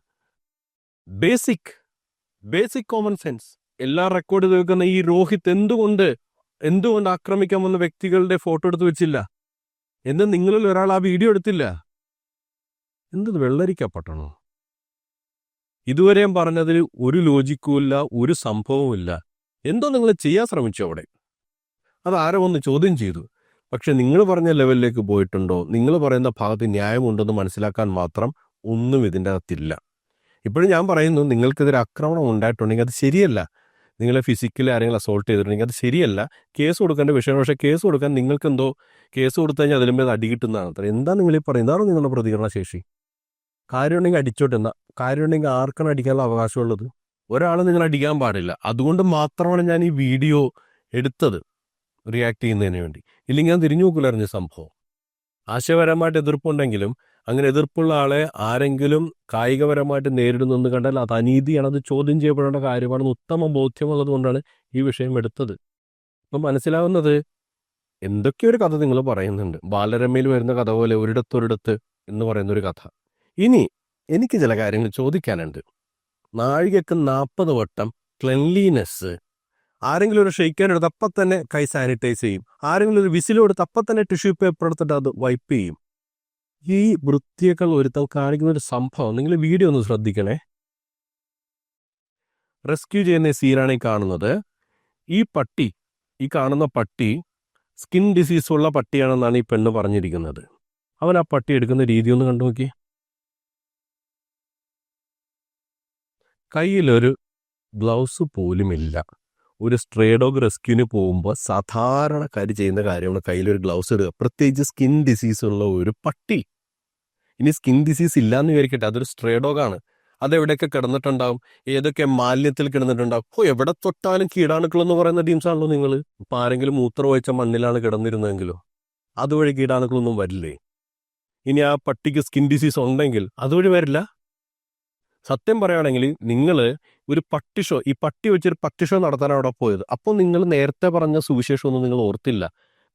[SPEAKER 1] ബേസിക് കോമൺ സെൻസ് എല്ലാം റെക്കോർഡ് ചെയ്ത് വെക്കുന്ന ഈ രോഹിത് എന്തുകൊണ്ട് ആക്രമിക്കാൻ വന്ന വ്യക്തികളുടെ ഫോട്ടോ എടുത്ത് വെച്ചില്ല? എന്ന് നിങ്ങളിൽ ഒരാൾ ആ വീഡിയോ എടുത്തില്ല? എന്തത് വെള്ളരിക്കപ്പെട്ടണോ? ഇതുവരെയും പറഞ്ഞതിൽ ഒരു ലോജിക്കുമില്ല, ഒരു സംഭവമില്ല. എന്തോ നിങ്ങൾ ചെയ്യാൻ ശ്രമിച്ചു അവിടെ. അത് ആരോ ഒന്ന് ചോദ്യം ചെയ്തു. പക്ഷെ നിങ്ങൾ പറഞ്ഞ ലെവലിലേക്ക് പോയിട്ടുണ്ടോ? നിങ്ങൾ പറയുന്ന ഭാഗത്ത് ന്യായമുണ്ടെന്ന് മനസ്സിലാക്കാൻ മാത്രം ഒന്നും ഇതിൻ്റെ അകത്തില്ല. ഇപ്പോഴും ഞാൻ പറയുന്നു, നിങ്ങൾക്കെതിരെ ആക്രമണം ഉണ്ടായിട്ടുണ്ടെങ്കിൽ അത് ശരിയല്ല. നിങ്ങളെ ഫിസിക്കലി ആരെങ്കിലും അസോൾട്ട് ചെയ്തിട്ടുണ്ടെങ്കിൽ അത് ശരിയല്ല. കേസ് കൊടുക്കേണ്ട വിഷയമാണ്. പക്ഷേ കേസ് കൊടുക്കാൻ നിങ്ങൾക്കെന്തോ കേസ് കൊടുത്തു കഴിഞ്ഞാൽ അതിലും അടി കിട്ടുന്നതാണ് അത്ര. എന്താ നിങ്ങൾ ഈ പറയുന്നത്? ഇതാണോ നിങ്ങളുടെ പ്രതികരണ ശേഷി? കാര്യമുണ്ടെങ്കിൽ അടിച്ചോട്ടെന്ന. കാര്യമുണ്ടെങ്കിൽ ആർക്കാണ് അടിക്കാനുള്ള അവകാശമുള്ളത്? ഒരാൾ നിങ്ങൾ അടിക്കാൻ പാടില്ല. അതുകൊണ്ട് മാത്രമാണ് ഞാൻ ഈ വീഡിയോ എടുത്തത്, റിയാക്ട് ചെയ്യുന്നതിന് വേണ്ടി. ഇല്ലെങ്കിൽ ഞാൻ തിരിഞ്ഞു നോക്കില്ലായിരുന്നു സംഭവം. ആശയപരമായിട്ട് എതിർപ്പുണ്ടെങ്കിലും അങ്ങനെ എതിർപ്പുള്ള ആളെ ആരെങ്കിലും കായികപരമായിട്ട് നേരിടുന്നെന്ന് കണ്ടാൽ അത് അനീതിയാണ്, അത് ചോദ്യം ചെയ്യപ്പെടേണ്ട കാര്യമാണെന്ന് ഉത്തമ ബോധ്യമുള്ളത് കൊണ്ടാണ് ഈ വിഷയം എടുത്തത്. ഇപ്പം മനസ്സിലാവുന്നത് എന്തൊക്കെയൊരു കഥ നിങ്ങൾ പറയുന്നുണ്ട്. ബാലരമയിൽ വരുന്ന കഥ പോലെ ഒരിടത്തൊരിടത്ത് എന്ന് പറയുന്നൊരു കഥ. ഇനി എനിക്ക് ചില കാര്യങ്ങൾ ചോദിക്കാനുണ്ട്. നാഴികക്ക് 40 വട്ടം ക്ലെൻലിനെസ്. ആരെങ്കിലും ഒരു ഷെയ്ക്കാൻ എടുത്ത് അപ്പം തന്നെ കൈ സാനിറ്റൈസ് ചെയ്യും. ആരെങ്കിലും ഒരു വിസിലെടുത്ത് അപ്പം തന്നെ ടിഷ്യൂ പേപ്പർ എടുത്തിട്ട് അത് വൈപ്പ് ചെയ്യും. ഈ വൃത്തിയേക്കാൾ ഒരുത്തം കാണിക്കുന്ന ഒരു സംഭവം നിങ്ങൾ വീഡിയോ ഒന്ന് ശ്രദ്ധിക്കണേ. റെസ്ക്യൂ ചെയ്യുന്ന സീനാണ് ഈ കാണുന്നത്. ഈ കാണുന്ന പട്ടി സ്കിൻ ഡിസീസ് ഉള്ള പട്ടിയാണെന്നാണ് ഈ പെണ്ണ് പറഞ്ഞിരിക്കുന്നത്. അവൻ ആ പട്ടി എടുക്കുന്ന രീതി ഒന്ന് കണ്ടു നോക്കി. കയ്യിലൊരു ഗ്ലൗസ് പോലുമില്ല. ഒരു സ്ട്രേ ഡോഗ് റെസ്ക്യൂവിന് പോകുമ്പോൾ സാധാരണക്കാർ ചെയ്യുന്ന കാര്യമാണ് കയ്യിലൊരു ഗ്ലൗസ് ഇടുക, പ്രത്യേകിച്ച് സ്കിൻ ഡിസീസ് ഉള്ള ഒരു പട്ടി. ഇനി സ്കിൻ ഡിസീസ് ഇല്ലാന്ന് വിചാരിക്കട്ടെ, അതൊരു സ്ട്രേ ഡോഗാണ്. അതെവിടെയൊക്കെ കിടന്നിട്ടുണ്ടാവും, ഏതൊക്കെ മാലിന്യത്തിൽ കിടന്നിട്ടുണ്ടാവും. എവിടെ തൊട്ടാലും കീടാണുക്കളെന്ന് പറയുന്ന ടീംസാണല്ലോ നിങ്ങൾ. ഇപ്പം ആരെങ്കിലും മൂത്രം ഒഴിച്ച മണ്ണിലാണ് കിടന്നിരുന്നതെങ്കിലോ അതുവഴി കീടാണുക്കളൊന്നും വരില്ലേ? ഇനി ആ പട്ടിക്ക് സ്കിൻ ഡിസീസ് ഉണ്ടെങ്കിൽ അതുവഴി വരില്ല. സത്യം പറയുകയാണെങ്കിൽ നിങ്ങൾ ഒരു ഈ പട്ടി വെച്ചൊരു പട്ടി ഷോ നടത്താൻ അവിടെ പോയത്. അപ്പോൾ നിങ്ങൾ നേരത്തെ പറഞ്ഞ സുവിശേഷമൊന്നും നിങ്ങൾ ഓർത്തില്ല.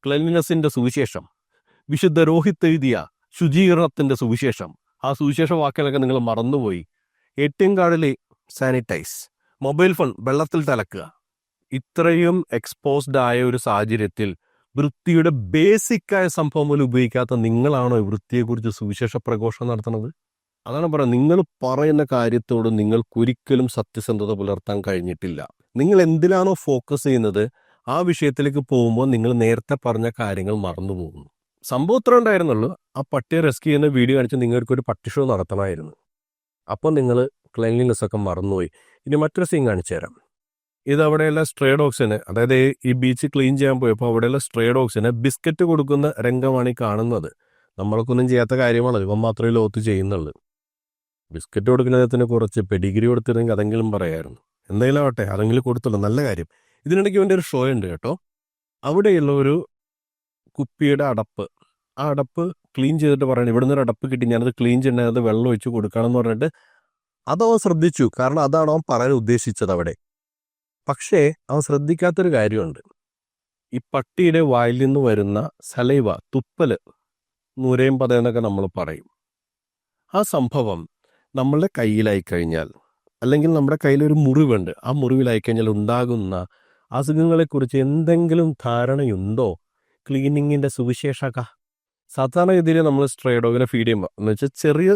[SPEAKER 1] ക്ലെൻലിനെസിന്റെ സുവിശേഷം, വിശുദ്ധ രോഹിത് എഴുതിയ ശുചീകരണത്തിന്റെ സുവിശേഷം, ആ സുവിശേഷ വാക്കുകളൊക്കെ നിങ്ങൾ മറന്നുപോയി. ATM കാർഡിൽ സാനിറ്റൈസ്, മൊബൈൽ ഫോൺ വെള്ളത്തിൽ തലക്കുക. ഇത്രയും എക്സ്പോസ്ഡ് ആയ ഒരു സാഹചര്യത്തിൽ വൃത്തിയുടെ ബേസിക്കായ സംഭവം പോലും ഉപയോഗിക്കാത്ത നിങ്ങളാണോ വൃത്തിയെക്കുറിച്ച് സുവിശേഷ പ്രഘോഷണം നടത്തുന്നത്? അതാണ് പറയുന്നത്. നിങ്ങൾ പറയുന്ന കാര്യത്തോട് നിങ്ങൾക്കൊരിക്കലും സത്യസന്ധത പുലർത്താൻ കഴിഞ്ഞിട്ടില്ല. നിങ്ങൾ എന്തിലാണോ ഫോക്കസ് ചെയ്യുന്നത് ആ വിഷയത്തിലേക്ക് പോകുമ്പോൾ നിങ്ങൾ നേരത്തെ പറഞ്ഞ കാര്യങ്ങൾ മറന്നു പോകുന്നു. സംഭവം ഇത്ര ഉണ്ടായിരുന്നുള്ളൂ. ആ പട്ടിയെ റെസ്ക്യൂ ചെയ്യുന്ന വീഡിയോ കാണിച്ച് നിങ്ങൾക്കൊരു പട്ടി ഷോ നടത്തണമായിരുന്നു. അപ്പോൾ നിങ്ങൾ ക്ലീൻലിനെസ് ഒക്കെ മറന്നുപോയി. ഇനി മറ്റൊരു സീൻ കാണിച്ചു തരാം. ഇത് അവിടെയുള്ള സ്ട്രേ ഡോഗ്സിന്, അതായത് ഈ ബീച്ച് ക്ലീൻ ചെയ്യാൻ പോയപ്പോൾ അവിടെയുള്ള സ്ട്രേ ഡോഗ്സിന് ബിസ്ക്കറ്റ് കൊടുക്കുന്ന രംഗമാണ് ഈ കാണുന്നത്. നമ്മൾക്കൊന്നും ചെയ്യാത്ത കാര്യമാണ്, ഇവൻ മാത്രമേ ലോകത്ത് ചെയ്യുന്നുള്ളൂ. ബിസ്ക്കറ്റ് കൊടുക്കുന്നതിന് കുറച്ച് പെഡിഗ്രി കൊടുത്തിരുന്നെങ്കിൽ അതെങ്കിലും പറയായിരുന്നു. എന്തായാലും ആവട്ടെ, അതെങ്കിലും കൊടുത്തുള്ളൂ, നല്ല കാര്യം. ഇതിനിടയ്ക്ക് വേണ്ടി ഒരു ഷോ ഉണ്ട് കേട്ടോ. അവിടെയുള്ള ഒരു കുപ്പിയുടെ അടപ്പ്, ആ അടപ്പ് ക്ലീൻ ചെയ്തിട്ട് പറയണം ഇവിടുന്ന് ഒരു അടപ്പ് കിട്ടി ഞാനത് ക്ലീൻ ചെയ്യണത് വെള്ളം ഒഴിച്ച് കൊടുക്കണം എന്ന് പറഞ്ഞിട്ട് അതവൻ ശ്രദ്ധിച്ചു. കാരണം അതാണ് അവൻ പറയാൻ ഉദ്ദേശിച്ചത് അവിടെ. പക്ഷേ അവൻ ശ്രദ്ധിക്കാത്തൊരു കാര്യമുണ്ട്. ഈ പട്ടിയുടെ വായിൽ നിന്ന് വരുന്ന സലൈവ, തുപ്പല്, നൂരയും പതയെന്നൊക്കെ നമ്മൾ പറയും. ആ സംഭവം നമ്മളുടെ കയ്യിലായി കഴിഞ്ഞാൽ, അല്ലെങ്കിൽ നമ്മുടെ കയ്യിലൊരു മുറിവുണ്ട്, ആ മുറിവിലായി കഴിഞ്ഞാൽ ഉണ്ടാകുന്ന അസുഖങ്ങളെക്കുറിച്ച് എന്തെങ്കിലും ധാരണയുണ്ടോ ക്ലീനിങ്ങിൻ്റെ സുവിശേഷക? സാധാരണഗതിയിൽ നമ്മൾ സ്ട്രേ ഡോഗിനെ ഫീഡ് ചെയ്യുമ്പോൾ എന്ന് വെച്ചാൽ ചെറിയ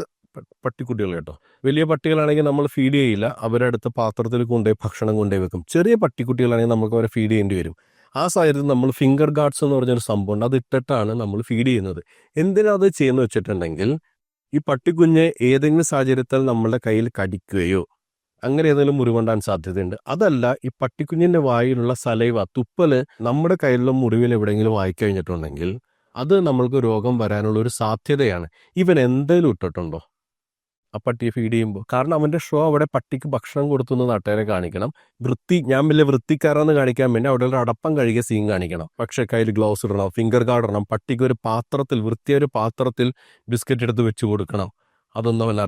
[SPEAKER 1] പട്ടിക്കുട്ടികൾ കേട്ടോ, വലിയ പട്ടികളാണെങ്കിൽ നമ്മൾ ഫീഡ് ചെയ്യില്ല, അവരടുത്ത് പാത്രത്തിൽ കൊണ്ടുപോയി ഭക്ഷണം കൊണ്ടുപോയി വെക്കും. ചെറിയ പട്ടിക്കുട്ടികളാണെങ്കിൽ നമുക്ക് അവരെ ഫീഡ് ചെയ്യേണ്ടി വരും. ആ സാഹചര്യത്തിൽ നമ്മൾ ഫിംഗർ ഗാർഡ്സ് എന്ന് പറഞ്ഞൊരു സംഭവമുണ്ട്, അത് ഇട്ടിട്ടാണ് നമ്മൾ ഫീഡ് ചെയ്യുന്നത്. എന്തിനാ അത് ചെയ്യുന്നത് വെച്ചിട്ടുണ്ടെങ്കിൽ ഈ പട്ടിക്കുഞ്ഞ് ഏതെങ്കിലും സാഹചര്യത്തിൽ നമ്മളുടെ കയ്യിൽ കടിക്കുകയോ അങ്ങനെ ഏതെങ്കിലും മുറിവുണ്ടാൻ സാധ്യതയുണ്ട്. അതല്ല, ഈ പട്ടിക്കുഞ്ഞിൻ്റെ വായിലുള്ള സലൈവ, തുപ്പല് നമ്മുടെ കയ്യിലുള്ള മുറിവിൽ എവിടെയെങ്കിലും വായിക്കഴിഞ്ഞിട്ടുണ്ടെങ്കിൽ അത് നമ്മൾക്ക് രോഗം വരാനുള്ള ഒരു സാധ്യതയാണ്. ഇവൻ എന്തെങ്കിലും ഇട്ടിട്ടുണ്ടോ ആ പട്ടിയെ ഫീഡ് ചെയ്യുമ്പോൾ? കാരണം അവൻ്റെ ഷോ അവിടെ പട്ടിക്ക് ഭക്ഷണം കൊടുത്തുനിന്ന് നാട്ടുകാരെ കാണിക്കണം, ഞാൻ വലിയ വൃത്തിക്കാരെന്ന് കാണിക്കാൻ വേണ്ടി അവിടെ ഒരു അടപ്പം കഴുകിയ സീൻ കാണിക്കണം. പക്ഷേ കയ്യിൽ ഗ്ലൗസ് ഇടണം, ഫിംഗർ ഗാർഡ് ഇടണം, പട്ടിക്ക് ഒരു പാത്രത്തിൽ, വൃത്തിയൊരു പാത്രത്തിൽ ബിസ്ക്കറ്റ് എടുത്ത് വെച്ച് കൊടുക്കണം. അതൊന്നും അവൻ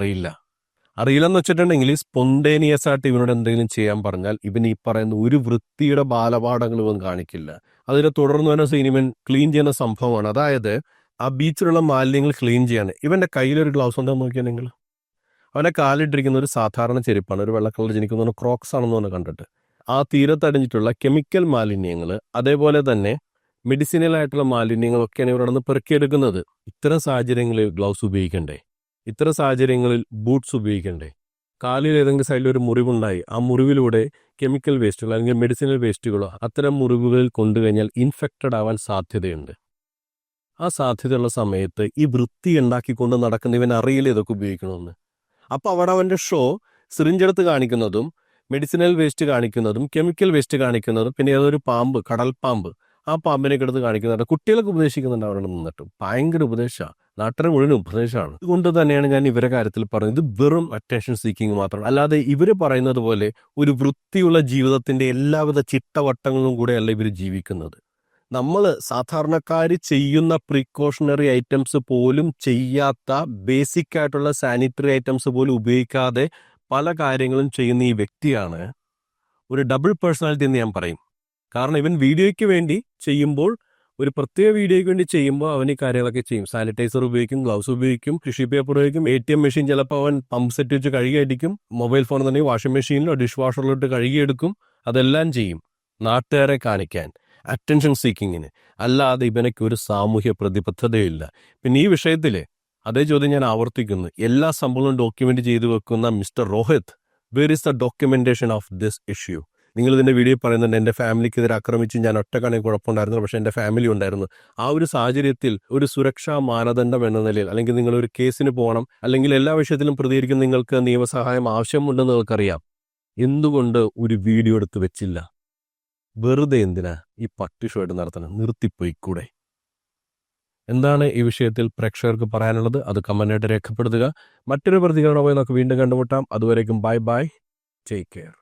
[SPEAKER 1] അറിയില്ലെന്ന് വെച്ചിട്ടുണ്ടെങ്കിൽ സ്പോണ്ടേനിയസ് ആയിട്ട് ഇവനോട് എന്തെങ്കിലും ചെയ്യാൻ പറഞ്ഞാൽ ഇവൻ ഈ പറയുന്ന ഒരു വൃത്തിയുടെ ബാലപാഠങ്ങൾ ഇവൻ കാണിക്കില്ല. അതിനെ തുടർന്ന് തന്നെ സീനിവൻ ക്ലീൻ ചെയ്യുന്ന സംഭവമാണ്. അതായത് ആ ബീച്ചിലുള്ള മാലിന്യങ്ങൾ ക്ലീൻ ചെയ്യാണ്. ഇവൻ്റെ കയ്യിലൊരു ഗ്ലൗസ് ഉണ്ടെന്ന് നോക്കിയാൽ നിങ്ങൾ, അവൻ്റെ കാലിട്ടിരിക്കുന്ന ഒരു സാധാരണ ചെരുപ്പാണ്, ഒരു വെള്ള കളർ ജനിക്കുന്ന ക്രോക്സ് ആണെന്ന് പറഞ്ഞ് കണ്ടിട്ട് ആ തീരത്തടിഞ്ഞിട്ടുള്ള കെമിക്കൽ മാലിന്യങ്ങൾ, അതേപോലെ തന്നെ മെഡിസിനലായിട്ടുള്ള മാലിന്യങ്ങളൊക്കെയാണ് ഇവരുടെ നിന്ന് പെറുക്കിയെടുക്കുന്നത്. ഇത്തരം സാഹചര്യങ്ങളിൽ ഗ്ലൗസ് ഉപയോഗിക്കണ്ടേ? ഇത്തരം സാഹചര്യങ്ങളിൽ ബൂട്ട്സ് ഉപയോഗിക്കണ്ടേ? കാലിൽ ഏതെങ്കിലും സൈഡിൽ ഒരു മുറിവുണ്ടായി, ആ മുറിവിലൂടെ കെമിക്കൽ വേസ്റ്റുകളോ അല്ലെങ്കിൽ മെഡിസിനൽ വേസ്റ്റുകളോ അത്തരം മുറിവുകളിൽ കൊണ്ടുകഴിഞ്ഞാൽ ഇൻഫെക്റ്റഡ് ആവാൻ സാധ്യതയുണ്ട്. ആ സാധ്യതയുള്ള സമയത്ത് ഈ വൃത്തി ഉണ്ടാക്കിക്കൊണ്ട് നടക്കുന്ന ഇവൻ അറിയില്ല ഇതൊക്കെ ഉപയോഗിക്കണമെന്ന്. അപ്പോൾ അവിടെ അവൻ്റെ ഷോ സിറിഞ്ചെടുത്ത് കാണിക്കുന്നതും മെഡിസിനൽ വേസ്റ്റ് കാണിക്കുന്നതും കെമിക്കൽ വേസ്റ്റ് കാണിക്കുന്നതും പിന്നെ ഏതൊരു പാമ്പ്, കടൽ പാമ്പ്, ആ പാമ്പിനെ എടുത്ത് കാണിക്കുന്നുണ്ട്. കുട്ടികൾക്ക് ഉപദേശിക്കുന്നുണ്ട് അവിടെ നിന്നിട്ട്. ഭയങ്കര ഉപദേശമാണ്, നാട്ടിലെ മുഴുവൻ ഉപദേശമാണ്. അതുകൊണ്ട് തന്നെയാണ് ഞാൻ ഇവരെ കാര്യത്തിൽ പറയുന്നത്, ഇത് വെറും അറ്റൻഷൻ സീക്കിങ് മാത്രമാണ്. അല്ലാതെ ഇവർ പറയുന്നത് പോലെ ഒരു വൃത്തിയുള്ള ജീവിതത്തിൻ്റെ എല്ലാവിധ ചിട്ടവട്ടങ്ങളും കൂടെയല്ല ഇവർ ജീവിക്കുന്നത്. നമ്മൾ സാധാരണക്കാർ ചെയ്യുന്ന പ്രിക്കോഷണറി ഐറ്റംസ് പോലും ചെയ്യാത്ത, ബേസിക് ആയിട്ടുള്ള സാനിറ്ററി ഐറ്റംസ് പോലും ഉപയോഗിക്കാതെ പല കാര്യങ്ങളും ചെയ്യുന്ന ഈ വ്യക്തിയാണ് ഒരു ഡബിൾ പേഴ്സണാലിറ്റി എന്ന് ഞാൻ പറയും. കാരണം ഇവൻ വീഡിയോയ്ക്ക് വേണ്ടി ചെയ്യുമ്പോൾ, ഒരു പ്രത്യേക വീഡിയോയ്ക്ക് വേണ്ടി ചെയ്യുമ്പോൾ അവൻ ഈ കാര്യങ്ങളൊക്കെ ചെയ്യും. സാനിറ്റൈസർ ഉപയോഗിക്കും, ഗ്ലൗസ് ഉപയോഗിക്കും, ടിഷ്യൂ പേപ്പർ ഉപയോഗിക്കും, ATM മെഷീൻ ചിലപ്പോൾ അവൻ പമ്പ് സെറ്റ് വെച്ച് കഴുകിയടിക്കും, മൊബൈൽ ഫോൺ തന്നെ വാഷിംഗ് മെഷീനിലോ ഡിഷ് വാഷറിലോട്ട് കഴുകിയെടുക്കും. അതെല്ലാം ചെയ്യും നാട്ടുകാരെ കാണിക്കാൻ, അറ്റൻഷൻ സീക്കിങ്ങിന്. അല്ലാതെ ഇവനൊക്കെ ഒരു സാമൂഹ്യ പ്രതിബദ്ധതയില്ല. പിന്നെ ഈ വിഷയത്തിൽ അതേ ചോദ്യം ഞാൻ ആവർത്തിക്കുന്നു, എല്ലാ സംഭവങ്ങളും ഡോക്യുമെന്റ് ചെയ്തു വെക്കുന്ന mister Rohit, where is the documentation of this issue? നിങ്ങൾ ഇതിൻ്റെ വീഡിയോ പറയുന്നുണ്ട് എൻ്റെ ഫാമിലിക്കെതിരെ ആക്രമിച്ച് ഞാൻ ഒറ്റക്കാണെങ്കിൽ കുഴപ്പമുണ്ടായിരുന്നു, പക്ഷേ എൻ്റെ ഫാമിലി ഉണ്ടായിരുന്നു. ആ ഒരു സാഹചര്യത്തിൽ ഒരു സുരക്ഷാ മാനദണ്ഡം എന്ന നിലയിൽ, അല്ലെങ്കിൽ നിങ്ങളൊരു കേസിന് പോകണം, അല്ലെങ്കിൽ എല്ലാ വിഷയത്തിലും പ്രതികരിക്കുന്ന നിങ്ങൾക്ക് നിയമസഹായം ആവശ്യമുണ്ടെന്ന് നിങ്ങൾക്കറിയാം, എന്തുകൊണ്ട് ഒരു വീഡിയോ എടുത്ത് വെച്ചില്ല? വെറുതെ എന്തിനാ ഈ പട്ടി ഷോ ആയിട്ട് നടത്തണം? നിർത്തിപ്പോയിക്കൂടെ? എന്താണ് ഈ വിഷയത്തിൽ പ്രേക്ഷകർക്ക് പറയാനുള്ളത്? അത് കമന്റായിട്ട് രേഖപ്പെടുത്തുക. മറ്റൊരു പ്രതികരണവുമായി നമുക്ക് വീണ്ടും കണ്ടുമുട്ടാം. അതുവരേക്കും ബൈ ബൈ, ടേക്ക് കെയർ.